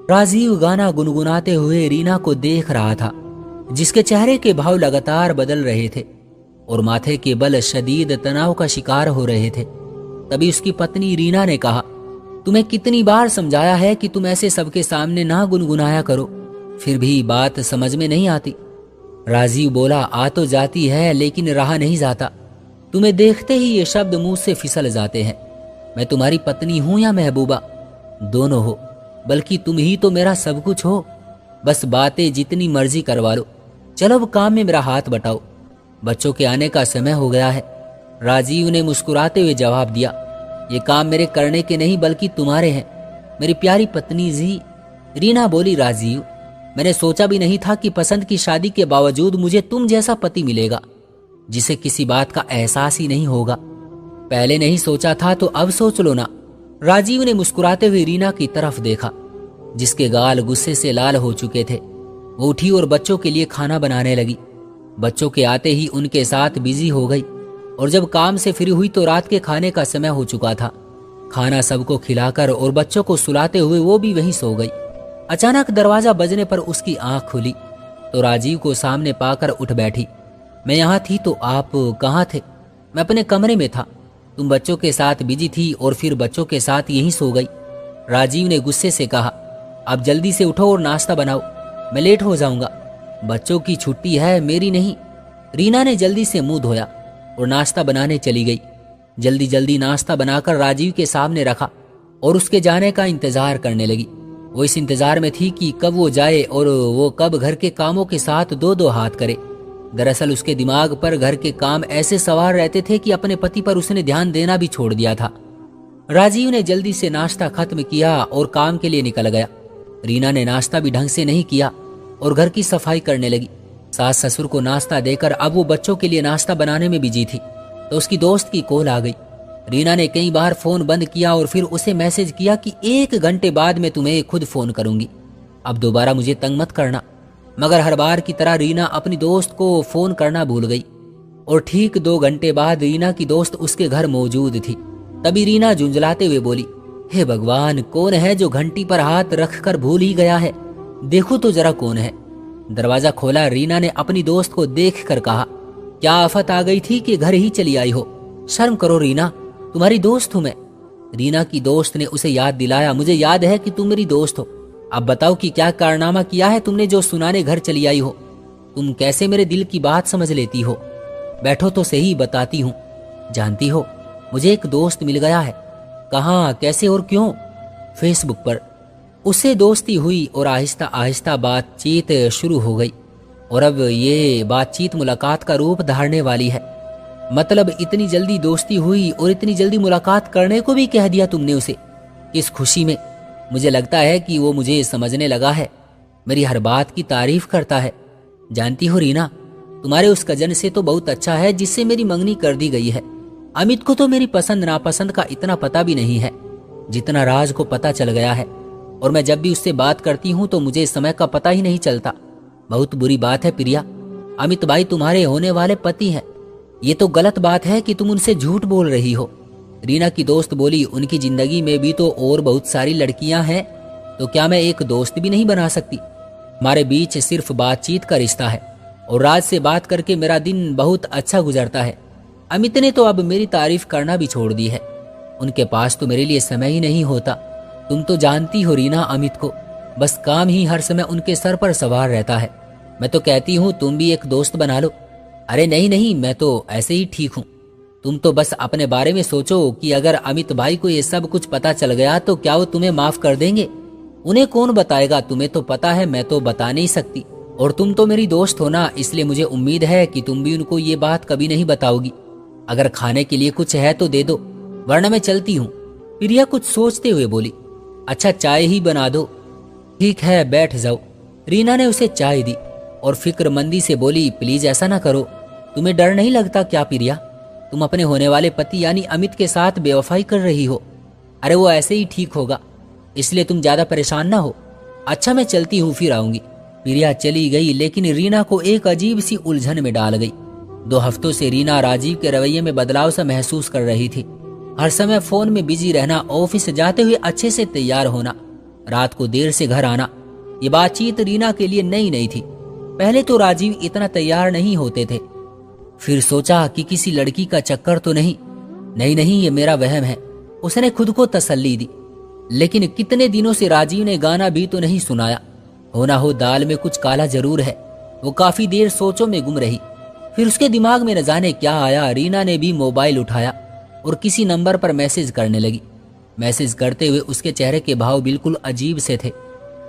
राजीव गाना गुनगुनाते हुए रीना को देख रहा था, जिसके चेहरे के भाव लगातार बदल रहे थे और माथे के बल शदीद तनाव का शिकार हो रहे थे। तभी उसकी पत्नी रीना ने कहा, तुम्हें कितनी बार समझाया है कि तुम ऐसे सबके सामने ना गुनगुनाया करो, फिर भी बात समझ में नहीं आती। राजीव बोला, आ तो जाती है लेकिन रहा नहीं जाता। तुम्हें देखते ही ये शब्द मुंह से फिसल जाते हैं। मैं तुम्हारी पत्नी हूं या महबूबा? दोनों हो, बल्कि तुम ही तो मेरा सब कुछ हो। बस बातें जितनी मर्जी करवा लो, चलो अब काम में मेरा हाथ बटाओ, बच्चों के आने का समय हो गया है। राजीव ने मुस्कुराते हुए जवाब दिया, ये काम मेरे करने के नहीं बल्कि तुम्हारे हैं, मेरी प्यारी पत्नी जी। रीना बोली, राजीव, मैंने सोचा भी नहीं था कि पसंद की शादी के बावजूद मुझे तुम जैसा पति मिलेगा, जिसे किसी बात का एहसास ही नहीं होगा। पहले नहीं सोचा था तो अब सोच लो ना। राजीव ने मुस्कुराते हुए रीना की तरफ देखा, जिसके गाल गुस्से से लाल हो चुके थे। वो उठी और बच्चों के लिए खाना बनाने लगी। बच्चों के आते ही उनके साथ बिजी हो गई और जब काम से फ्री हुई तो रात के खाने का समय हो चुका था। खाना सबको खिलाकर और बच्चों को सुलाते हुए वो भी वहीं सो गई। अचानक दरवाजा बजने पर उसकी आंख खुली तो राजीव को सामने पाकर उठ बैठी। मैं यहाँ थी तो आप कहाँ थे? मैं अपने कमरे में था, तुम बच्चों के साथ बिजी थी और फिर बच्चों के साथ यहीं सो गई। राजीव ने गुस्से से कहा, अब जल्दी से उठो और नाश्ता बनाओ, मैं लेट हो जाऊंगा। बच्चों की छुट्टी है, मेरी नहीं। रीना ने जल्दी से मुंह धोया और नाश्ता बनाने चली गई। जल्दी जल्दी नाश्ता बनाकर राजीव के सामने रखा और उसके जाने का इंतजार करने लगी। वो इस इंतजार में थी कि कब वो जाए और वो कब घर के कामों के साथ दो दो हाथ करे। दरअसल उसके दिमाग पर घर के काम ऐसे सवार रहते थे कि अपने पति पर उसने ध्यान देना भी छोड़ दिया था। राजीव ने जल्दी से नाश्ता खत्म किया और काम के लिए निकल गया। रीना ने नाश्ता भी ढंग से नहीं किया और घर की सफाई करने लगी। सास ससुर को नाश्ता देकर अब वो बच्चों के लिए नाश्ता बनाने में बिजी थी तो उसकी दोस्त की कॉल आ गई। रीना ने कई बार फोन बंद किया और फिर उसे मैसेज किया कि 1 घंटे बाद मैं तुम्हें खुद फोन करूंगी, अब दोबारा मुझे तंग मत करना। मगर हर बार की तरह रीना अपनी दोस्त को फोन करना भूल गई और ठीक 2 घंटे बाद रीना की दोस्त उसके घर मौजूद थी। तभी रीना झुंझलाते हुए बोली, हे भगवान, कौन है जो घंटी पर हाथ रखकर भूल ही गया है? देखो तो जरा कौन है। दरवाजा खोला। रीना ने अपनी दोस्त को देखकर कहा, क्या आफत आ गई थी कि घर ही चली आई हो? शर्म करो रीना, तुम्हारी दोस्त हूं मैं। रीना की दोस्त ने उसे याद दिलाया, मुझे याद है कि तुम मेरी दोस्त हो। अब बताओ कि क्या कारनामा किया है तुमने जो सुनाने घर चली आई हो? तुम कैसे मेरे दिल की बात समझ लेती हो? बैठो तो सही, बताती हूँ। जानती हो, मुझे एक दोस्त मिल गया है। कहाँ, कैसे और क्यों? फेसबुक पर। उससे दोस्ती हुई और आहिस्ता आहिस्ता बातचीत शुरू हो गई और अब ये बातचीत मुलाकात का रूप धारने वाली है। मतलब इतनी जल्दी दोस्ती हुई और इतनी जल्दी मुलाकात करने को भी कह दिया तुमने उसे? किस खुशी में? मुझे लगता है कि वो मुझे समझने लगा है, मेरी हर बात की तारीफ करता है। जानती हो रीना, तुम्हारे उस कजन से तो बहुत अच्छा है जिससे मेरी मंगनी कर दी गई है। अमित को तो मेरी पसंद नापसंद का इतना पता भी नहीं है जितना राज को पता चल गया है, और मैं जब भी उससे बात करती हूँ तो मुझे समय का पता ही नहीं चलता। बहुत बुरी बात है प्रिया, अमित भाई तुम्हारे होने वाले पति हैं। ये तो गलत बात है कि तुम उनसे झूठ बोल रही हो। रीना की दोस्त बोली, उनकी जिंदगी में भी तो और बहुत सारी लड़कियां हैं, तो क्या मैं एक दोस्त भी नहीं बना सकती? हमारे बीच सिर्फ बातचीत का रिश्ता है और राज से बात करके मेरा दिन बहुत अच्छा गुजरता है। अमित ने तो अब मेरी तारीफ करना भी छोड़ दी है, उनके पास तो मेरे लिए समय ही नहीं होता। तुम तो जानती हो रीना अमित को, बस काम ही हर समय उनके सर पर सवार रहता है। मैं तो कहती हूँ तुम भी एक दोस्त बना लो। अरे नहीं नहीं, मैं तो ऐसे ही ठीक हूँ। तुम तो बस अपने बारे में सोचो कि अगर अमित भाई को ये सब कुछ पता चल गया तो क्या वो तुम्हें माफ कर देंगे? उन्हें कौन बताएगा? तुम्हें तो पता है मैं तो बता नहीं सकती, और तुम तो मेरी दोस्त हो ना, इसलिए मुझे उम्मीद है कि तुम भी उनको ये बात कभी नहीं बताओगी। अगर खाने के लिए कुछ है तो दे दो, वरना मैं चलती हूँ। प्रिया कुछ सोचते हुए बोली, अच्छा चाय ही बना दो। ठीक है, बैठ जाओ। रीना ने उसे चाय दी और फिक्रमंदी से बोली, प्लीज ऐसा ना करो, तुम्हें डर नहीं लगता क्या प्रिया? तुम अपने होने वाले पति यानी अमित के साथ बेवफाई कर रही हो। अरे वो ऐसे ही ठीक होगा, इसलिए तुम ज्यादा परेशान ना हो। अच्छा मैं चलती हूँ, फिर आऊंगी। प्रिया चली गई, लेकिन रीना को एक अजीब सी उलझन में डाल गई। 2 हफ्तों से रीना राजीव के रवैये में बदलाव सा महसूस कर रही थी। हर समय फोन में बिजी रहना, ऑफिस जाते हुए अच्छे से तैयार होना, रात को देर से घर आना, ये बातचीत रीना के लिए नई नहीं थी। पहले तो राजीव इतना तैयार नहीं होते थे। फिर सोचा कि किसी लड़की का चक्कर तो नहीं। नहीं, ये मेरा वहम है, उसने खुद को तसल्ली दी। लेकिन कितने दिनों से राजीव ने गाना भी तो नहीं सुनाया। हो ना हो दाल में कुछ काला जरूर है। वो काफी देर सोचों में गुम रही। फिर उसके दिमाग में न जाने क्या आया। रीना ने भी मोबाइल उठाया और किसी नंबर पर मैसेज करने लगी। मैसेज करते हुए उसके चेहरे के भाव बिल्कुल अजीब से थे,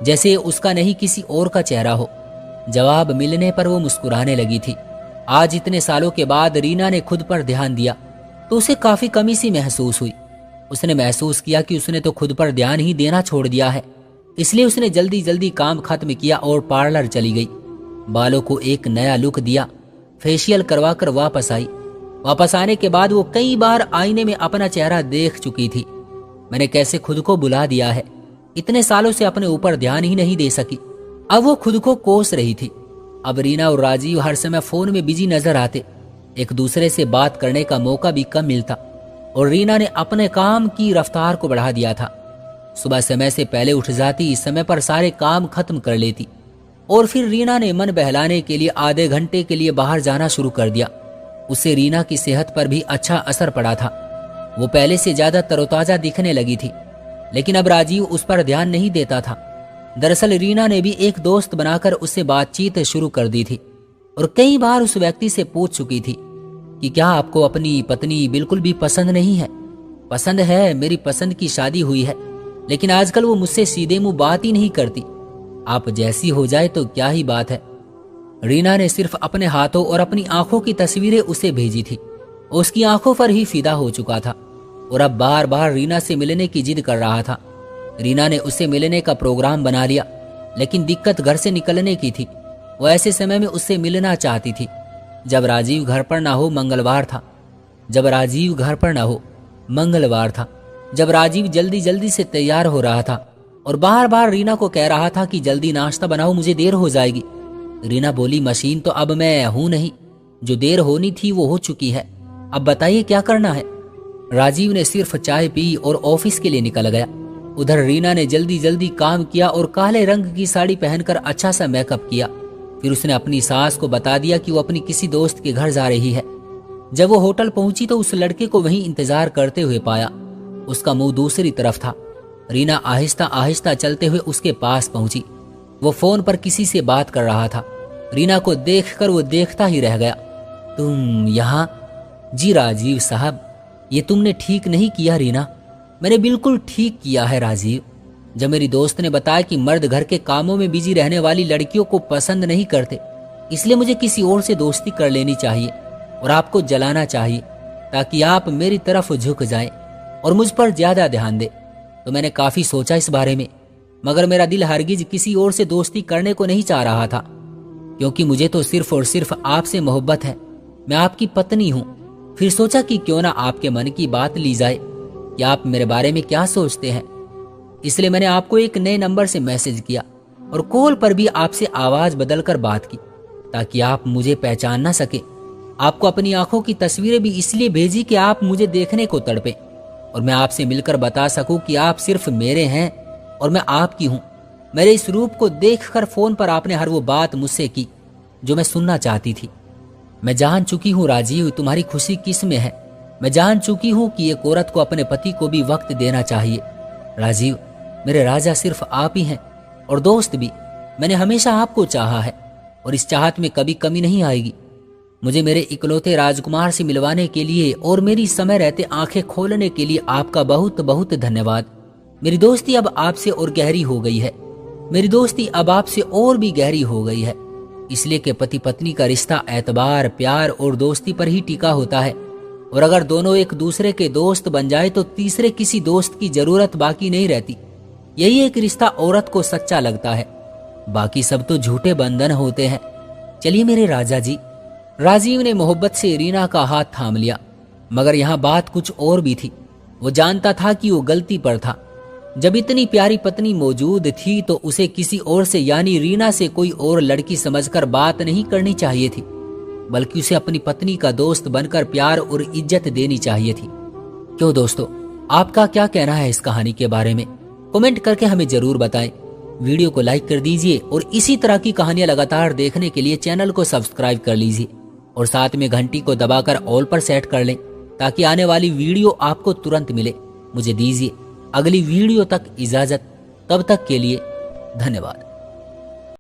जैसे उसका नहीं किसी और का चेहरा हो। जवाब मिलने पर वो मुस्कुराने लगी थी। आज इतने सालों के बाद रीना ने खुद पर ध्यान दिया तो उसे काफी कमी सी महसूस हुई। उसने महसूस किया कि उसने तो खुद पर ध्यान ही देना छोड़ दिया है। इसलिए उसने जल्दी जल्दी काम खत्म किया और पार्लर चली गई। बालों को एक नया लुक दिया, फेशियल करवाकर वापस आई। वापस आने के बाद वो कई बार आईने में अपना चेहरा देख चुकी थी। मैंने कैसे खुद को बुला दिया है, इतने सालों से अपने ऊपर ध्यान ही नहीं दे सकी। अब वो खुद को कोस रही थी। अब रीना और राजीव हर समय फोन में बिजी नजर आते। एक दूसरे से बात करने का मौका भी कम मिलता और रीना ने अपने काम की रफ्तार को बढ़ा दिया था। सुबह समय से पहले उठ जाती, समय पर सारे काम खत्म कर लेती और फिर रीना ने मन बहलाने के लिए आधे घंटे के लिए बाहर जाना शुरू कर दिया। उससे रीना की सेहत पर भी अच्छा असर पड़ा था। वो पहले से ज्यादा तरोताजा दिखने लगी थी। लेकिन अब राजीव उस पर ध्यान नहीं देता था। दरअसल रीना ने भी एक दोस्त बनाकर उससे बातचीत शुरू कर दी थी और कई बार उस व्यक्ति से पूछ चुकी थी कि क्या आपको अपनी पत्नी बिल्कुल भी पसंद नहीं है। पसंद है, मेरी पसंद की शादी हुई है, लेकिन आजकल वो मुझसे सीधे मुंह बात ही नहीं करती। आप जैसी हो जाए तो क्या ही बात है। रीना ने सिर्फ अपने हाथों और अपनी आंखों की तस्वीरें उसे भेजी थी। उसकी आंखों पर ही फिदा हो चुका था और अब बार बार रीना से मिलने की जिद कर रहा था। रीना ने उससे मिलने का प्रोग्राम बना लिया, लेकिन दिक्कत घर से निकलने की थी। वो ऐसे समय में उससे मिलना चाहती थी जब राजीव घर पर ना हो। मंगलवार था जब राजीव घर पर ना हो। मंगलवार था जब राजीव जल्दी जल्दी से तैयार हो रहा था और बार बार रीना को कह रहा था कि जल्दी नाश्ता बनाओ, मुझे देर हो जाएगी। रीना बोली, मशीन तो अब मैं हूं नहीं, जो देर होनी थी वो हो चुकी है, अब बताइए क्या करना है। राजीव ने सिर्फ चाय पी और ऑफिस के लिए निकल गया। उधर रीना ने जल्दी जल्दी काम किया और काले रंग की साड़ी पहनकर अच्छा सा मेकअप किया। फिर उसने अपनी सास को बता दिया कि वो अपनी किसी दोस्त के घर जा रही है। जब वो होटल पहुंची तो उस लड़के को वहीं इंतजार करते हुए पाया। उसका मुंह दूसरी तरफ था। रीना आहिस्ता आहिस्ता चलते हुए उसके पास पहुंची। वो फोन पर किसी से बात कर रहा था। रीना को देखकर वो देखता ही रह गया। तुम यहाँ? जी राजीव साहब, ये तुमने ठीक नहीं किया रीना। मैंने बिल्कुल ठीक किया है राजीव। जब मेरी दोस्त ने बताया कि मर्द घर के कामों में बिजी रहने वाली लड़कियों को पसंद नहीं करते, इसलिए मुझे किसी और से दोस्ती कर लेनी चाहिए और आपको जलाना चाहिए ताकि आप मेरी तरफ झुक जाएं और मुझ पर ज्यादा ध्यान दे। तो मैंने काफी सोचा इस बारे में, मगर मेरा दिल हरगिज किसी और से दोस्ती करने को नहीं चाह रहा था, क्योंकि मुझे तो सिर्फ और सिर्फ आपसे मोहब्बत है। मैं आपकी पत्नी हूँ। फिर सोचा कि क्यों ना आपके मन की बात ली जाए कि आप मेरे बारे में क्या सोचते हैं। इसलिए मैंने आपको एक नए नंबर से मैसेज किया और कॉल पर भी आपसे आवाज बदलकर बात की ताकि आप मुझे पहचान ना सके। आपको अपनी आंखों की तस्वीरें भी इसलिए भेजी कि आप मुझे देखने को तड़पे और मैं आपसे मिलकर बता सकूं कि आप सिर्फ मेरे हैं और मैं आपकी हूं। मेरे इस रूप को देखकर फोन पर आपने हर वो बात मुझसे की जो मैं सुनना चाहती थी। मैं जान चुकी हूँ राजीव, तुम्हारी खुशी किस में है। मैं जान चुकी हूँ कि एक औरत को अपने पति को भी वक्त देना चाहिए। राजीव, मेरे राजा सिर्फ आप ही हैं और दोस्त भी। मैंने हमेशा आपको चाहा है और इस चाहत में कभी कमी नहीं आएगी। मुझे मेरे इकलौते राजकुमार से मिलवाने के लिए और मेरी समय रहते आंखें खोलने के लिए आपका बहुत बहुत धन्यवाद। मेरी दोस्ती अब आपसे और गहरी हो गई है। मेरी दोस्ती अब आपसे और भी गहरी हो गई है, इसलिए कि पति पत्नी का रिश्ता एतबार, प्यार और दोस्ती पर ही टिका होता है। और अगर दोनों एक दूसरे के दोस्त बन जाए तो तीसरे किसी दोस्त की जरूरत बाकी नहीं रहती। यही एक रिश्ता औरत को सच्चा लगता है, बाकी सब तो झूठे बंधन होते हैं। चलिए मेरे राजा जी। राजीव ने मोहब्बत से रीना का हाथ थाम लिया, मगर यहाँ बात कुछ और भी थी। वो जानता था कि वो गलती पर था। जब इतनी प्यारी पत्नी मौजूद थी तो उसे किसी और से यानी रीना से कोई और लड़की समझकर बात नहीं करनी चाहिए थी, बल्कि उसे अपनी पत्नी का दोस्त बनकर प्यार और इज्जत देनी चाहिए थी। क्यों दोस्तों, आपका क्या कहना है इस कहानी के बारे में? कमेंट करके हमें जरूर बताएं। वीडियो को लाइक कर दीजिए और इसी तरह की कहानियां लगातार देखने के लिए चैनल को सब्सक्राइब कर लीजिए और साथ में घंटी को दबाकर ऑल पर सेट कर लें ताकि आने वाली वीडियो आपको तुरंत मिले। मुझे दीजिए अगली वीडियो तक इजाजत। तब तक के लिए धन्यवाद।